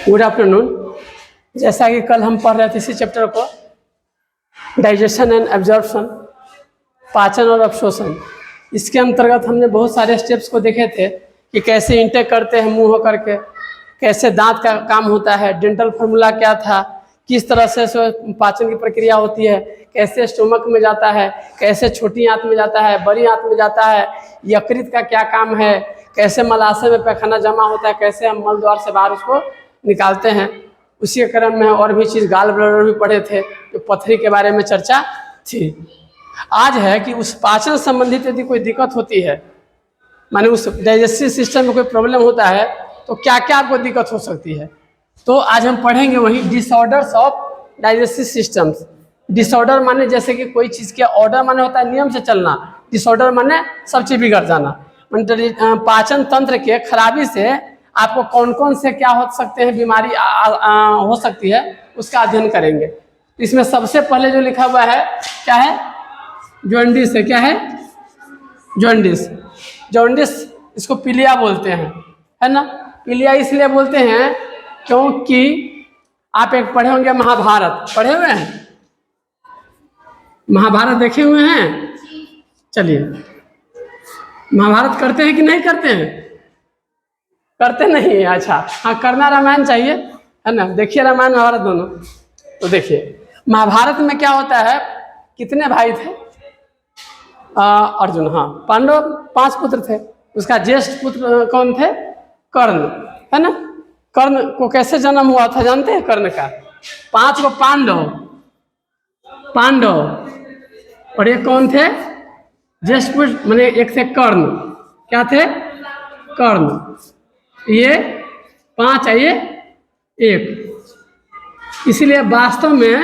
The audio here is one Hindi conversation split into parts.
Good afternoon. जैसा कि कल हम पढ़ रहे थे इसी चैप्टर को, डाइजेशन एंड एब्जॉर्प्शन, पाचन और अवशोषण। इसके अंतर्गत हमने बहुत सारे स्टेप्स को देखे थे कि कैसे इंटेक करते हैं मुंह होकर के, कैसे दांत का काम होता है, डेंटल फार्मूला क्या था, किस तरह से पाचन की प्रक्रिया होती है, कैसे स्टोमक में जाता है, कैसे छोटी आंत में जाता है, बड़ी आंत में जाता है, यकृत का क्या काम है, कैसे मलाशय में पैखाना जमा होता है, कैसे हम मल द्वार से बाहर उसको निकालते हैं। उसी के क्रम में और भी चीज़ गाल ब्लैडर भी पढ़े थे, जो पथरी के बारे में चर्चा थी। आज है कि उस पाचन संबंधित यदि कोई दिक्कत होती है, माने उस डाइजेस्टिव सिस्टम में कोई प्रॉब्लम होता है, तो क्या क्या आपको दिक्कत हो सकती है। तो आज हम पढ़ेंगे वही disorders of digestive systems. Disorder माने जैसे कि कोई चीज़ के ऑर्डर माने होता है नियम से चलना, डिसऑर्डर माने सब चीज़ बिगड़ जाना। पाचन तंत्र के खराबी से आपको कौन कौन से क्या हो सकते हैं, बीमारी हो सकती है, उसका अध्ययन करेंगे। इसमें सबसे पहले जो लिखा हुआ है क्या है, जॉन्डिस है। क्या है? जॉन्डिस। जॉन्डिस इसको पीलिया बोलते हैं, है ना। पीलिया इसलिए बोलते हैं क्योंकि आप एक पढ़े होंगे महाभारत, पढ़े हुए हैं? महाभारत देखे हुए हैं? चलिए, महाभारत करते हैं कि नहीं करते हैं? करते नहीं है, अच्छा। हाँ, करना रामायण चाहिए, है ना। देखिए रामायण महाभारत दोनों। तो देखिए महाभारत में क्या होता है, कितने भाई थे? अर्जुन, हाँ। पांडव 5 पुत्र थे। उसका ज्येष्ठ पुत्र कौन थे? कर्ण, है ना। कर्ण को कैसे जन्म हुआ था जानते हैं? कर्ण का 5 को पांडव और एक कौन थे? ज्येष्ठ पुत्र, मैंने एक थे कर्ण। क्या थे? कर्ण। ये 5 है, ये 1। इसीलिए वास्तव में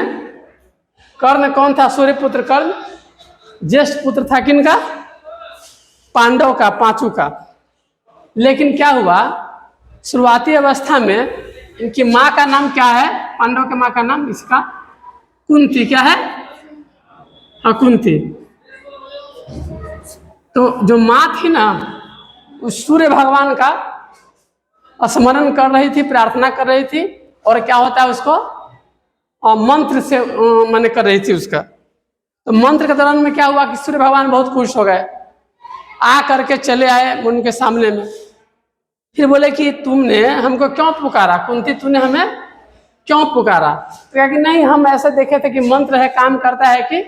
कर्ण कौन था? सूर्यपुत्र कर्ण। ज्येष्ठ पुत्र था किनका? पांडव का, 5 का। लेकिन क्या हुआ, शुरुआती अवस्था में इनकी माँ का नाम क्या है? पांडव के माँ का नाम इसका कुंती। क्या है? कुंती। तो जो माँ थी ना, उस सूर्य भगवान का स्मरण कर रही थी, प्रार्थना कर रही थी, और क्या होता है उसको मंत्र से मैंने कर रही थी उसका। तो मंत्र के दौरान में क्या हुआ कि सूर्य भगवान बहुत खुश हो गए, आ करके चले आए उनके सामने में। फिर बोले कि तुमने हमको क्यों पुकारा कुंती, तूने हमें क्यों पुकारा? तो कहा कि नहीं, हम ऐसे देखे थे कि मंत्र है, काम करता है कि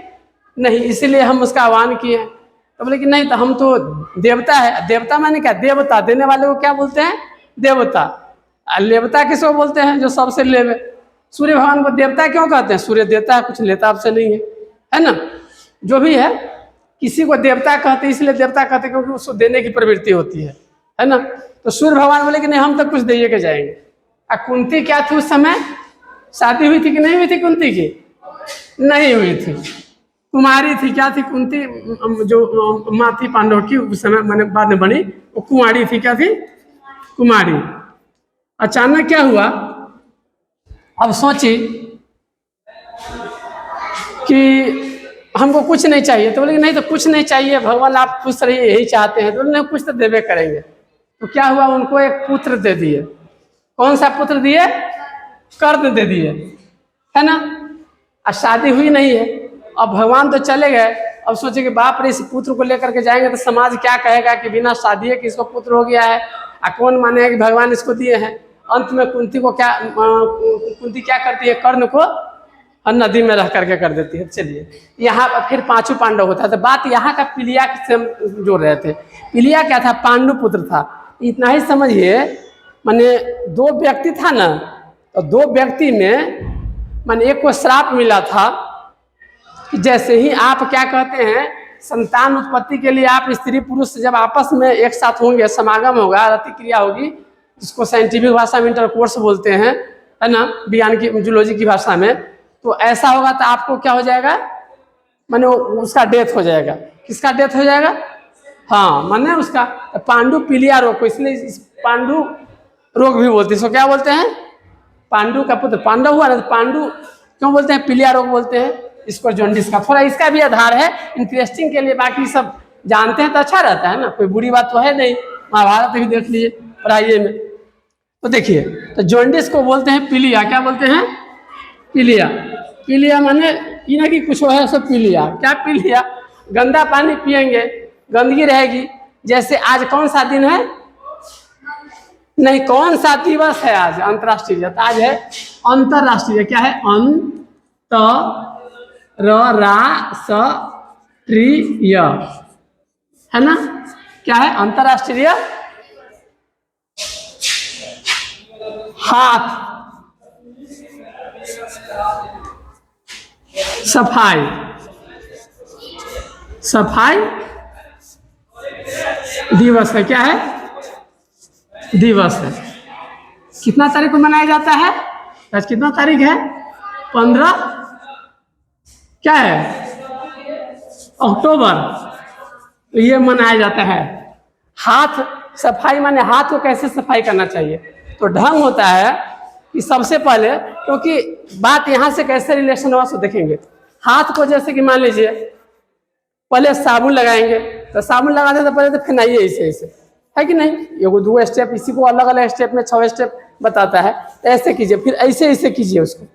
नहीं, इसीलिए हम उसका आह्वान किए। तो बोले कि नहीं, तो हम तो देवता है। देवता माने क्या? देवता, देने वाले को क्या बोलते हैं? देवता। लेवता किसको बोलते हैं? जो सबसे लेवे। सूर्य भगवान को देवता क्यों कहते हैं? सूर्य देता है, कुछ लेता आपसे नहीं है, है ना। जो भी है, किसी को देवता कहते इसलिए देवता कहते क्योंकि उसको देने की प्रवृत्ति होती है ना। तो सूर्य भगवान बोले कि नहीं, हम तो कुछ दे के जाएंगे। कुंती क्या थी उस समय? शादी हुई थी कि नहीं हुई थी कुंती की? नहीं हुई थी, कुमारी थी। क्या थी कुंती? जो माँ थी पांडव की उस समय, मैंने बाद में बनी, वो कुंवारी थी। क्या थी? कुमारी। अचानक क्या हुआ, अब सोची कि हमको कुछ नहीं चाहिए। तो बोले कि नहीं, तो कुछ नहीं चाहिए, भगवान आप खुश रहिए, यही चाहते हैं। तो बोले कुछ तो देवे करेंगे। तो क्या हुआ, उनको एक पुत्र दे दिए। कौन सा पुत्र दिए? कर्ण दे दिए, है ना। और शादी हुई नहीं है। अब भगवान तो चले गए। अब सोचे कि बाप रे, इस पुत्र को लेकर के जाएंगे तो समाज क्या कहेगा कि बिना शादी के इसको पुत्र हो गया है, कौन मानेगा कि भगवान इसको दिए हैं। अंत में कुंती क्या करती है? कर्ण को नदी में रह करके कर देती है। चलिए, यहाँ पर फिर 5 पांडव होता है। तो बात यहाँ का पीलिया से हम जोड़ रहे थे। पीलिया क्या था? पांडु पुत्र था। इतना ही समझिए, माने 2 व्यक्ति था ना, तो 2 व्यक्ति में माने एक को श्राप मिला था कि जैसे ही आप क्या कहते हैं, संतान उत्पत्ति के लिए आप स्त्री पुरुष जब आपस में एक साथ होंगे, समागम होगा, रति क्रिया होगी, जिसको साइंटिफिक भाषा में इंटरकोर्स बोलते हैं, है ना, विज्ञान की जूलॉजी की भाषा में। तो ऐसा होगा तो आपको क्या हो जाएगा, माने उसका डेथ हो जाएगा। किसका डेथ हो जाएगा? हाँ, माने उसका पांडु पीलिया रोग को, इसलिए इस पांडु रोग भी बोलते हैं। इसको क्या बोलते हैं? पांडु का पुत्र पांडव हुआ ना, तो पांडु क्यों बोलते हैं? पीलिया रोग बोलते हैं इसको, जॉन्डिस का। थोड़ा इसका भी आधार है इंटरेस्टिंग के लिए, बाकी सब जानते हैं तो अच्छा रहता है ना, कोई बुरी बात तो है नहीं। महाभारत भी देख लीजिए पढ़ाइए में। तो देखिए, तो जॉन्डिस को बोलते हैं पीलिया। क्या बोलते हैं? पीलिया। पीलिया माने इना की कुछ है सब पीलिया। क्या पीलिया? गंदा पानी पिएंगे, गंदगी रहेगी। जैसे आज कौन सा दिन है? नहीं, कौन सा दिवस है आज? अंतर्राष्ट्रीय। आज है अंतर्राष्ट्रीय। क्या है? अंतरराष्ट्रीय, है ना? क्या है? अंतर्राष्ट्रीय हाथ सफाई दिवस है। क्या है? दिवस है। कितना तारीख को मनाया जाता है? आज कितना तारीख है? 15 क्या है? अक्टूबर। तो ये मनाया जाता है। हाथ सफाई माने हाथ को कैसे सफाई करना चाहिए? तो ढंग होता है कि सबसे पहले, क्योंकि बात यहाँ से कैसे रिलेशन हुआ सो देखेंगे। हाथ को जैसे कि मान लीजिए पहले साबुन लगाएंगे, तो साबुन लगाते तो पहले तो फिनाइए ऐसे ऐसे, है कि नहीं? ये 2 स्टेप, इसी को अलग अलग स्टेप में 6 स्टेप बताता है। तो ऐसे कीजिए, फिर ऐसे ऐसे कीजिए उसको,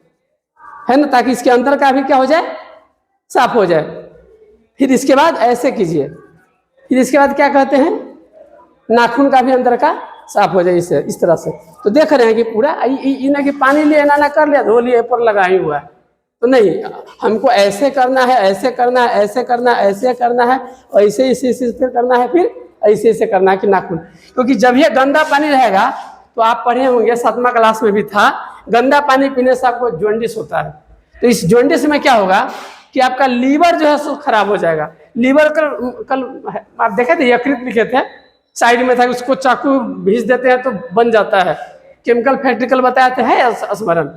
है ना, ताकि इसके अंदर का भी क्या हो जाए? साफ हो जाए। फिर इसके बाद ऐसे कीजिए, फिर इसके बाद क्या कहते हैं? नाखून का भी अंदर का साफ हो जाए इसे, इस तरह से। तो देख रहे हैं कि पूरा इन्हें कि पानी लिए ना कर लिया, धो लिया, ऊपर लगा ही हुआ है। तो नहीं, हमको ऐसे करना है, ऐसे करना है, ऐसे करना है, ऐसे करना है, और ऐसे ऐसे फिर करना है, फिर ऐसे ऐसे करना है कि नाखून। क्योंकि जब ये गंदा पानी रहेगा, तो आप पढ़े होंगे 7वां क्लास में भी था, गंदा पानी पीने से आपको जॉन्डिस होता है। तो इस जॉन्डिस में क्या होगा कि आपका लीवर जो है सो खराब हो जाएगा। लीवर कल आप देखे थे, यकृत लिखे थे, साइड में था, उसको चाकू भींच देते हैं तो बन जाता है। केमिकल फैक्ट्रिकल बताया था, है स्मरण?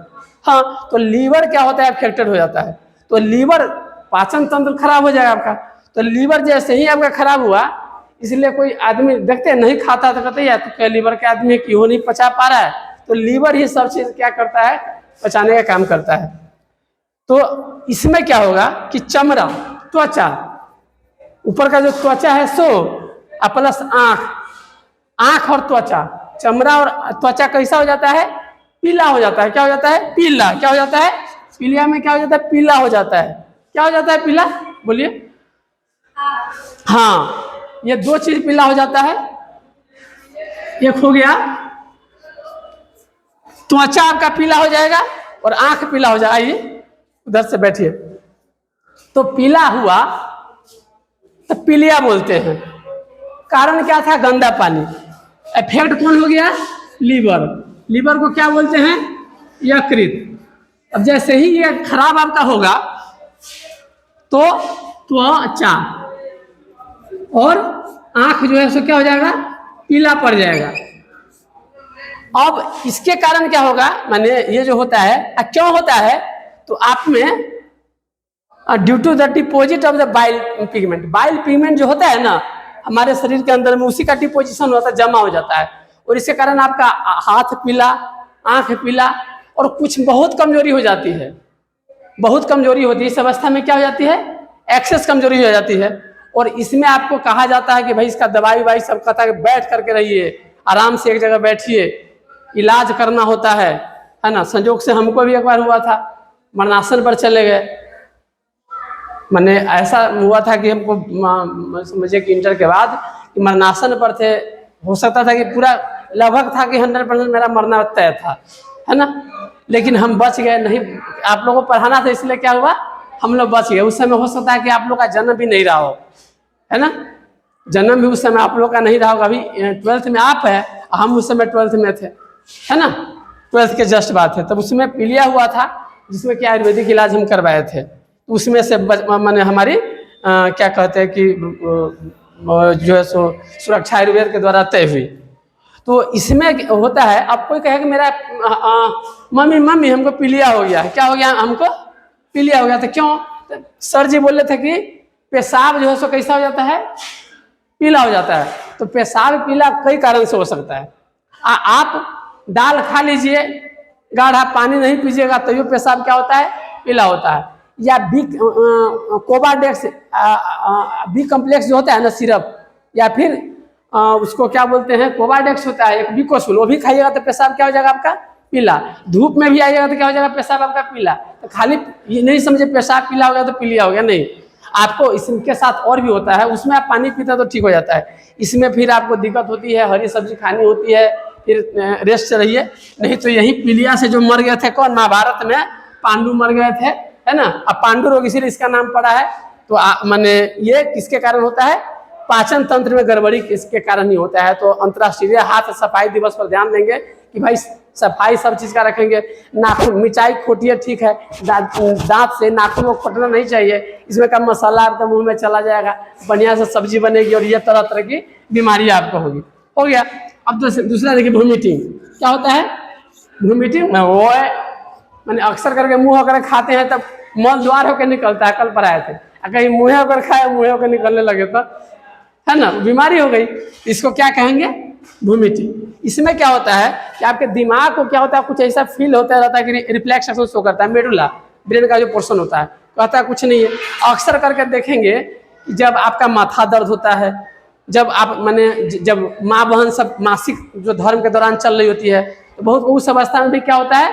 हाँ, तो लीवर क्या होता है? अफेक्टेड हो जाता है। तो लीवर, पाचन तंत्र खराब हो जाएगा आपका। तो लीवर जैसे ही आपका खराब हुआ, इसलिए कोई आदमी देखते हैं नहीं खाता तो कहते हैं तो क्या लीवर के आदमी क्यों नहीं पचा पा रहा है? तो लीवर ही सब चीज क्या करता है? पचाने का काम करता है। तो इसमें क्या होगा कि चमड़ा, त्वचा, ऊपर का जो त्वचा है सो, प्लस आंख और त्वचा, चमड़ा और त्वचा कैसा हो जाता है? पीला हो जाता है। क्या हो जाता है? पीला। क्या हो जाता है? पीलिया में क्या हो जाता है? पीला हो जाता है। क्या हो जाता है? पीला। बोलिए। हाँ, ये 2 चीज पीला हो जाता है। एक हो गया त्वचा आपका पीला हो जाएगा और आंख पीला हो जाएगा। आइए उधर से बैठिए। तो पीला हुआ तो पीलिया बोलते हैं। कारण क्या था? गंदा पानी। इफेक्ट कौन हो गया? लीवर। लीवर को क्या बोलते हैं? यकृत। अब जैसे ही ये खराब आपका होगा तो त्वचा और आंख जो है सो क्या हो जाएगा? पीला पड़ जाएगा। अब इसके कारण क्या होगा? माने ये जो होता है, क्यों होता है? तो आप में due to the deposit of the bile pigment. Bile pigment जो होता है ना हमारे शरीर के अंदर में, उसी का डिपोजिशन होता है, जमा हो जाता है, और इसके कारण आपका हाथ पीला, आंख पीला, और कुछ बहुत कमजोरी हो जाती है। बहुत कमजोरी होती है। इस अवस्था में क्या हो जाती है? एक्सेस कमजोरी हो जाती है। और इसमें आपको कहा जाता है कि भाई इसका दवाई वाई सब कहता है बैठ करके रहिए, आराम से एक जगह बैठिए, इलाज करना होता है ना। संजोग से हमको भी एक बार हुआ था, मरणासन पर चले गए। मैंने ऐसा हुआ था कि हमको समझे कि इंटर के बाद कि मरणासन पर थे, हो सकता था कि पूरा लगभग था कि 100% मेरा मरना तय था, है ना। लेकिन हम बच गए। नहीं, आप लोगों को पढ़ाना था, इसलिए क्या हुआ, हम लोग बच गए। उस समय हो सकता है कि आप लोग का जन्म भी नहीं रहा हो, है ना। जन्म भी उस समय आप लोग का नहीं रहा होगा। अभी 12th में आप है, हम उस समय 12th में थे, है ना। 12th के जस्ट बात है। तब उसमें पीलिया हुआ था, जिसमें कि आयुर्वेदिक इलाज हम करवाए थे। उसमें से मैंने हमारी क्या कहते हैं कि जो है सो सुरक्षा आयुर्वेद के द्वारा तय हुई। तो इसमें होता है, अब कोई कहे कि मेरा मम्मी हमको पीलिया हो गया है। क्या हो गया? हमको पीलिया हो गया था। क्यों? तो सर जी बोले थे कि पेशाब जो है सो कैसा हो जाता है? पीला हो जाता है। तो पेशाब पीला कई कारण से हो सकता है। आप दाल खा लीजिए, गाढ़ा पानी नहीं पीजिएगा तो ये पेशाब क्या होता है? पीला होता है। या कोबाडेक्स बी कम्प्लेक्स जो होता है ना सिरप, या फिर उसको क्या बोलते हैं, कोवाडेक्स होता है, एक बिकोसुल, वो भी खाइएगा तो पेशाब क्या हो जाएगा आपका, पीला। धूप में भी आइएगा तो क्या हो जाएगा, पेशाब आपका पीला। तो खाली ये नहीं समझे पेशाब पीला हो गया तो पीलिया हो गया, नहीं, आपको इसके साथ और भी होता है। उसमें आप पानी पीते तो ठीक हो जाता है, इसमें फिर आपको दिक्कत होती है, हरी सब्जी खानी होती है, फिर रेस्ट रहिए। नहीं तो यही पीलिया से जो मर गए थे कौन, महाभारत में पांडु मर गए थे, है ना। अब पांडु रोग इसीलिए इसका नाम पड़ा है। तो माने ये किसके कारण होता है, पाचन तंत्र में गड़बड़ी किसके कारण ही होता है। तो अंतर्राष्ट्रीय हाथ सफाई दिवस पर ध्यान देंगे कि भाई सफाई सब चीज का रखेंगे। नाखून मिर्चाई खोटिए ठीक है, दांत से नाखून को कटना नहीं चाहिए, इसमें का मसाला आपका मुंह में चला जाएगा, बढ़िया से सब्जी बनेगी और ये तरह तरह की बीमारी आपको होगी। हो गया। अब दूसरा देखिए, वोमिटिंग क्या होता है। वोमिटिंग में वो है मैंने अक्सर करके मुंह होकर खाते हैं तब मल द्वार होकर निकलता है, कल पर आए थे, कहीं मुँह होकर खाए मुँह होकर निकलने लगे तो है ना, बीमारी हो गई। इसको क्या कहेंगे, वोमिटिंग। इसमें क्या होता है कि आपके दिमाग को क्या होता है, कुछ ऐसा फील होता रहता है कि रिफ्लेक्स एक्शन शो करता है, मेडुला ब्रेन का जो पोर्शन होता है, कहता है कुछ नहीं है। अक्सर करके देखेंगे कि जब आपका माथा दर्द होता है, जब आप माने जब माँ बहन सब मासिक जो धर्म के दौरान चल रही होती है, तो बहुत उस अवस्था में भी क्या होता है,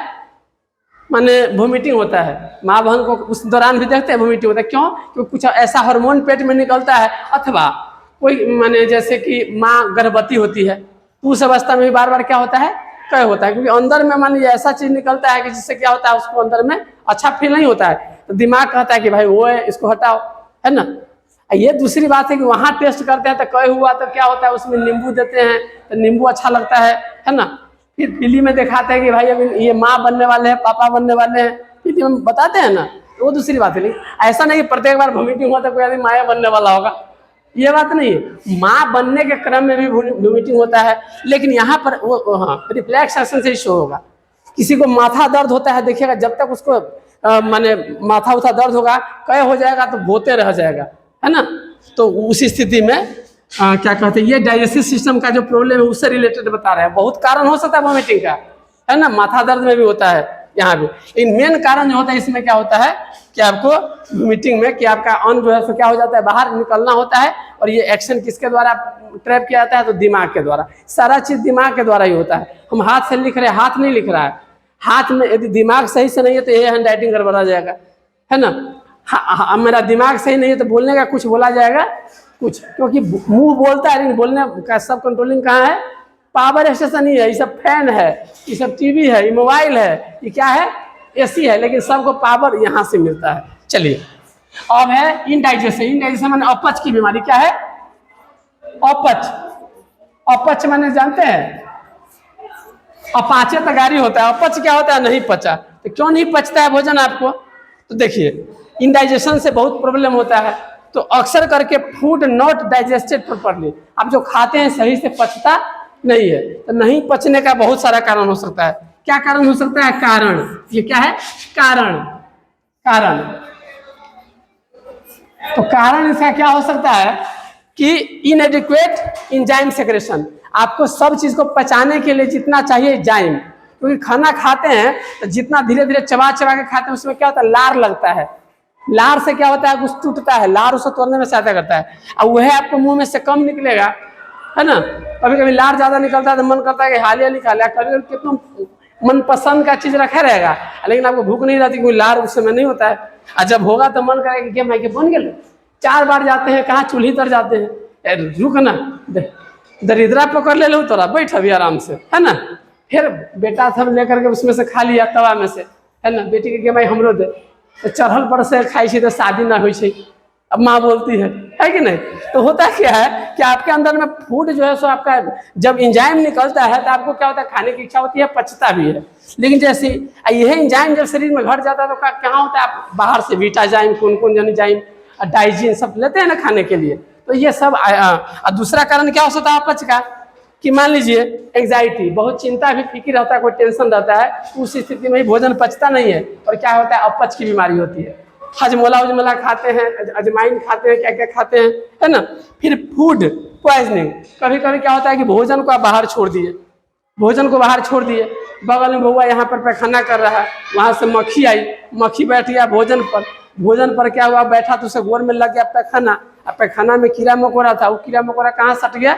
माने वोमिटिंग होता है। माँ बहन को उस दौरान भी देखते हैं वोमिटिंग होता है, क्यों, क्योंकि कुछ ऐसा हार्मोन पेट में निकलता है, अथवा कोई माने जैसे कि माँ गर्भवती होती है, उस अवस्था में भी बार बार क्या होता है, कह होता है, क्योंकि अंदर में मान लीजिए ऐसा चीज निकलता है कि जिससे क्या होता है, उसको अंदर में अच्छा फील नहीं होता है, तो दिमाग कहता है कि भाई वो है, इसको हटाओ, है ना। ये दूसरी बात है कि वहाँ टेस्ट करते हैं तो कह हुआ तो क्या होता है, उसमें नींबू देते हैं तो नींबू अच्छा लगता है ना। फिर पीली में दिखाते हैं कि भाई अभी ये माँ बनने वाले हैं, पापा बनने वाले हैं, पीली में बताते हैं ना, तो वो दूसरी बात है। नहीं ऐसा नहीं प्रत्येक बार वोमिटिंग हुआ तो कोई आदमी माया बनने वाला होगा, ये बात नहीं है। माँ बनने के क्रम में भी वोमिटिंग होता है, लेकिन यहाँ पर वो हाँ रिफ्लेक्स एक्शन से ही शो होगा। किसी को माथा दर्द होता है, देखिएगा जब तक उसको माने माथा उथा दर्द होगा, कह हो जाएगा तो बोते रह जाएगा, है ना। तो उस स्थिति में क्या कहते हैं, ये डाइजेस्टिव सिस्टम का जो प्रॉब्लम है उससे रिलेटेड बता रहे हैं। बहुत कारण हो सकता है वोमिटिंग का, है ना, माथा दर्द में भी होता है यहाँ भी। इन मेन कारण जो होता है इसमें क्या होता है कि आपको वोमिटिंग में कि आपका अन्न जो है सो क्या हो जाता है, बाहर निकलना होता है, और ये एक्शन किसके द्वारा ट्रैप किया जाता है, तो दिमाग के द्वारा। सारा चीज दिमाग के द्वारा ही होता है। हम हाथ से लिख रहे हैं, हाथ नहीं लिख रहा है, हाथ में यदि दिमाग सही से नहीं है तो ये हैंड राइटिंग गड़बड़ा जाएगा, है ना। मेरा दिमाग सही नहीं है तो बोलने का कुछ बोला जाएगा कुछ, क्योंकि मुंह बोलता है लेकिन बोलने का सब कंट्रोलिंग कहाँ है, पावर स्टेशन ही है। ये सब फैन है, ये सब टीवी है, ये मोबाइल है, ये क्या है, एसी है, लेकिन सबको पावर यहाँ से मिलता है। चलिए अब है इनडाइजेशन। इनडाइजेशन माने अपच की बीमारी। क्या है अपच? अपच माने जानते हैं, अपाचे तगारी होता है, अपच क्या होता है, नहीं पचा। तो क्यों नहीं पचता है भोजन आपको, तो देखिए इनडाइजेशन से बहुत प्रॉब्लम होता है। तो अक्सर करके फूड नॉट डाइजेस्टेड प्रॉपर्ली, आप जो खाते हैं सही से पचता नहीं है। तो नहीं पचने का बहुत सारा कारण हो सकता है। क्या कारण हो सकता है, कारण, ये क्या है, कारण, कारण। तो कारण इसका क्या हो सकता है कि इनएडिक्वेट एंजाइम सेक्रेशन, आपको सब चीज को पचाने के लिए जितना चाहिए एंजाइम, क्योंकि खाना खाते हैं तो जितना धीरे धीरे चबा चबा के खाते हैं उसमें क्या होता है, लार लगता है। लार से क्या होता है, कुछ टूटता है, लार उसे तोड़ने में सहायता करता है। और वह आपको मुंह में से कम निकलेगा, है ना। कभी कभी लार ज्यादा निकलता है तो मन करता है कि हालिया निकाले, कभी कभी कितना मनपसंद का चीज रखा रहेगा, लेकिन आपको भूख नहीं रहती, कोई लार उस समय नहीं होता है। और जब होगा तो मन करेगा कि मैं बन गए। 4 बार जाते हैं, कहाँ चूल्ही तर जाते हैं, रुक ना दरिद्रा पकड़ ले लो तोरा, बैठ अभी आराम से, है ना। फिर बेटा सब लेकर के उसमें से खा लिया तवा में से, है ना। बेटी के भाई हमरो दे, तो चढ़ल पर से खाई तो शादी ना हो। अब माँ बोलती है कि नहीं। तो होता क्या है कि आपके अंदर में फूड जो है सो आपका जब एंजाइम निकलता है तो आपको क्या होता है, खाने की इच्छा होती है, पचता भी है। लेकिन जैसे यह एंजाइम जब शरीर में घट जाता है तो क्या होता है, आप बाहर से बीटाजाइम, कौन एंजाइम, डाइजीन सब लेते हैं ना खाने के लिए। तो ये सब दूसरा कारण क्या हो सकता है अपच का, कि मान लीजिए एंग्जाइटी, बहुत चिंता भी फिक्र रहता है, कोई टेंशन रहता है, उस स्थिति में भोजन पचता नहीं है और क्या होता है, अपच की बीमारी होती है। हजमोला खाते हैं, अजमाइन खाते हैं, क्या क्या खाते हैं, है ना। फिर फूड पॉइजनिंग, कभी कभी क्या होता है कि भोजन को आप बाहर छोड़ दिए, भोजन को बाहर छोड़ दिए, बगल में बउआ यहाँ पर पैखाना कर रहा है, वहाँ से मक्खी आई, मक्खी बैठ गया भोजन पर, भोजन पर क्या हुआ, बैठा तो उसे गोर में लग गया पैखाना, अब पैखाना में कीड़ा मकोड़ा था, वो कीड़ा मकोड़ा कहाँ सट गया,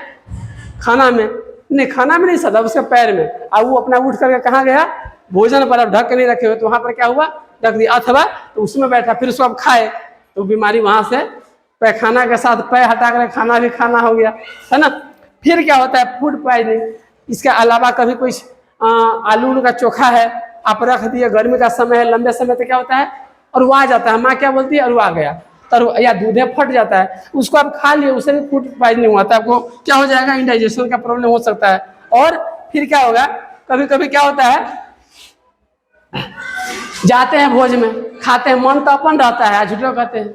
खाना में नहीं, खाना में नहीं सदा, उसके पैर में। अब वो अपना उठ करके कहाँ गया, भोजन पर अब ढक के नहीं रखे हुए, तो वहाँ पर क्या हुआ, ढक दिया, अथवा तो उसमें बैठा, फिर उसको अब खाए तो बीमारी वहाँ से पैखाना के साथ पैर हटा कर खाना भी खाना हो गया, है ना। फिर क्या होता है, फूड पॉइजनिंग। इसके अलावा कभी कोई आलू का चोखा है, आप रख दिए, गर्मी का समय है, लंबे समय तक क्या होता है, अरुआ जाता है, माँ क्या बोलती है, अरुआ गया, तर या दूधे फट जाता है, उसको आप खा लिए, उससे भी फूड पॉइजनिंग हुआ था, आपको क्या हो जाएगा, इंडाइजेशन का प्रॉब्लम हो सकता है। और फिर क्या होगा, कभी कभी क्या होता है, जाते हैं भोज में, खाते हैं, मन तो अपन रहता है, झूठो कहते हैं,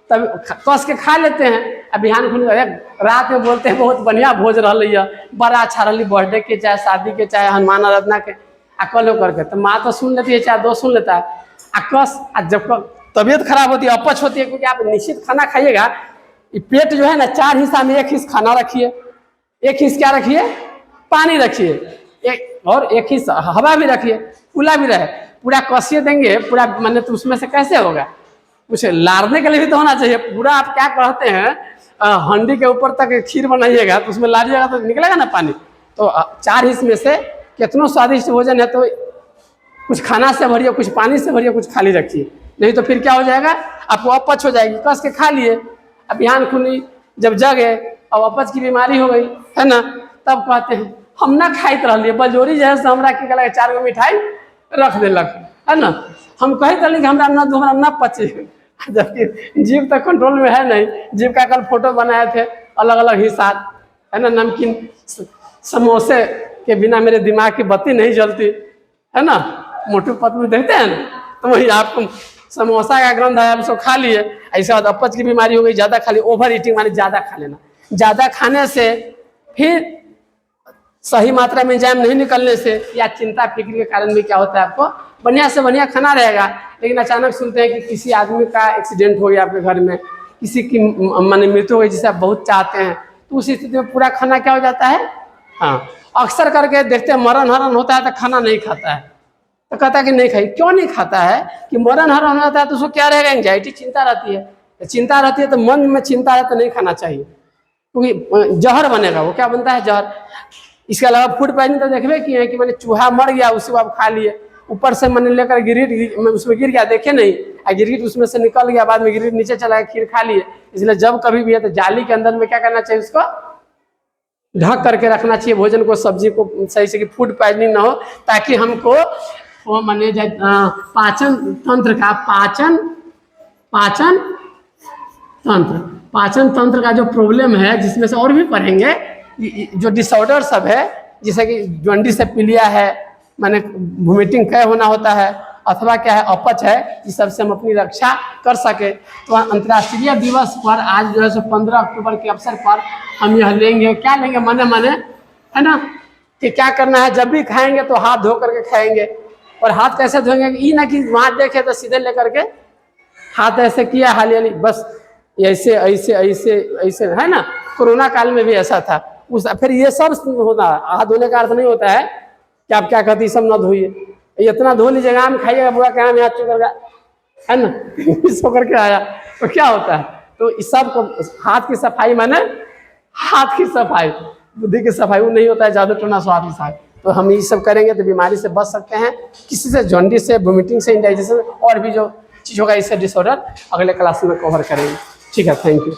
तब कस के खा लेते हैं, अब बिहान खुल रात में बोलते हैं बहुत बढ़िया भोज रहा, बड़ा अच्छा रही, बर्थडे के चाहे शादी के चाहे हनुमान आराधना के, आ कल करके तो माँ तो सुन लेती है, चाहे दोस्त सुन लेता है, आ कस जब तबीयत खराब होती है, अपच होती है, क्योंकि आप निश्चित खाना खाइएगा, पेट जो है ना 4 हिस्सा में, 1 हिस्सा खाना रखिए, 1 हिस्सा क्या रखिए, पानी रखिए, और 1 हिस्सा हवा भी रखिए, खुला भी रहे, पूरा कसिए देंगे पूरा, मैंने तो उसमें से कैसे होगा, कुछ लारने के लिए भी तो होना चाहिए, पूरा आप क्या कहते हैं, हंडी के ऊपर तक खीर बनाइएगा तो उसमें लारिएगा तो निकलेगा ना पानी, तो 4 हिस्से में से कितना स्वादिष्ट भोजन है, तो कुछ खाना से भरिए, कुछ पानी से भरिए, कुछ खाली रखिए, नहीं तो फिर क्या हो जाएगा, आपको अपच हो जाएगी, कस के खा लिए, अब बिहान खुली जब जगे और अपच की बीमारी हो गई, है ना, तब कहते हैं हम ना खाइत रहिए, बलजोरी जो है से हमरा की कहला 4 गो मिठाई रख देलक, है ना, हम कहते रहिए कि हमरा ना पचे, जबकि जीभ तक कंट्रोल में है नहीं, जीभ का कल फोटो बनाए थे अलग अलग हिस्सा, है ना, नमकीन समोसे के बिना मेरे दिमाग की बत्ती नहीं जलती, है ना, मोटू पतलू देखते हैं ना, तो वही आपको समोसा का गंध है, आप उसको खा लिए, ऐसे बाद अपच की बीमारी हो गई, ज़्यादा खा ली, ओवर ईटिंग माने ज़्यादा खा लेना, ज़्यादा खाने से फिर सही मात्रा में एंजाइम नहीं निकलने से या चिंता फिक्र के कारण भी क्या होता है, आपको बढ़िया से बढ़िया खाना रहेगा, लेकिन अचानक सुनते हैं कि किसी आदमी का एक्सीडेंट हो गया आपके घर में, किसी की माने मृत्यु हो गई जिसे आप बहुत चाहते हैं, तो उस स्थिति में पूरा खाना क्या हो जाता है, हाँ, अक्सर करके देखते हैं मरण हरण होता है तो खाना नहीं खाता है, तो कहता है कि नहीं खाई, क्यों नहीं खाता है, कि मरण हरण होता है तो उसको क्या रहेगा, एंजाइटी, चिंता रहती है, चिंता रहती है तो मन में चिंता है तो नहीं खाना चाहिए, क्योंकि जहर बनेगा, वो क्या बनता है, जहर। इसके अलावा फूड पॉइजनिंग तो देखबे किए हैं कि मैंने चूहा मर गया, उसी को आप खा लिए, ऊपर से मैंने लेकर गिरगिट उसमें गिर गया, देखे नहीं, गिरगिट उसमें से निकल गया, बाद में गिरगिट नीचे चला गया, खीर खा लिए, इसलिए जब कभी भी है तो जाली के अंदर में क्या करना चाहिए, उसको ढक करके रखना चाहिए भोजन को, सब्जी को सही से, कि फूड पॉइजनिंग ना हो, ताकि हमको वो माने पाचन तंत्र का पाचन तंत्र का जो प्रॉब्लम है, जिसमें से और भी पढ़ेंगे, जो डिसऑर्डर सब है, जैसे कि जॉन्डिस से पीलिया है, माने वोमिटिंग कह होना होता है, अथवा क्या है, अपच है, इस सब से हम अपनी रक्षा कर सके। तो अंतर्राष्ट्रीय दिवस पर आज जो है 15 अक्टूबर के अवसर पर हम यह लेंगे, क्या लेंगे, मने है ना, कि क्या करना है, जब भी खाएंगे तो हाथ धो करके खाएंगे, और हाथ कैसे धोएंगे, ये ना कि वहाँ देखे तो सीधे लेकर के हाथ ऐसे किया हाली, बस ऐसे ऐसे ऐसे ऐसे, है ना, कोरोना काल में भी ऐसा था, उस फिर ये सब होता है, हाथ धोने का अर्थ नहीं होता है कि आप क्या कहते सब ना धोइए, इतना धो लीजिएगा, हम खाइएगा, बुआ क्या हाथ चुकर, है ना, मिस होकर के आया, तो क्या होता है, तो इस सब को हाथ की सफाई माने हाथ की सफाई, बुद्धि की सफाई वो नहीं होता है, जादू टोना स्वाद की सफाई। तो हम ये सब करेंगे तो बीमारी से बच सकते हैं, किसी से जॉन्डिस से, वोमिटिंग से, इंडाइजेशन और भी जो चीज़ होगा, इससे डिसऑर्डर अगले क्लास में कवर करेंगे। ठीक है, थैंक यू।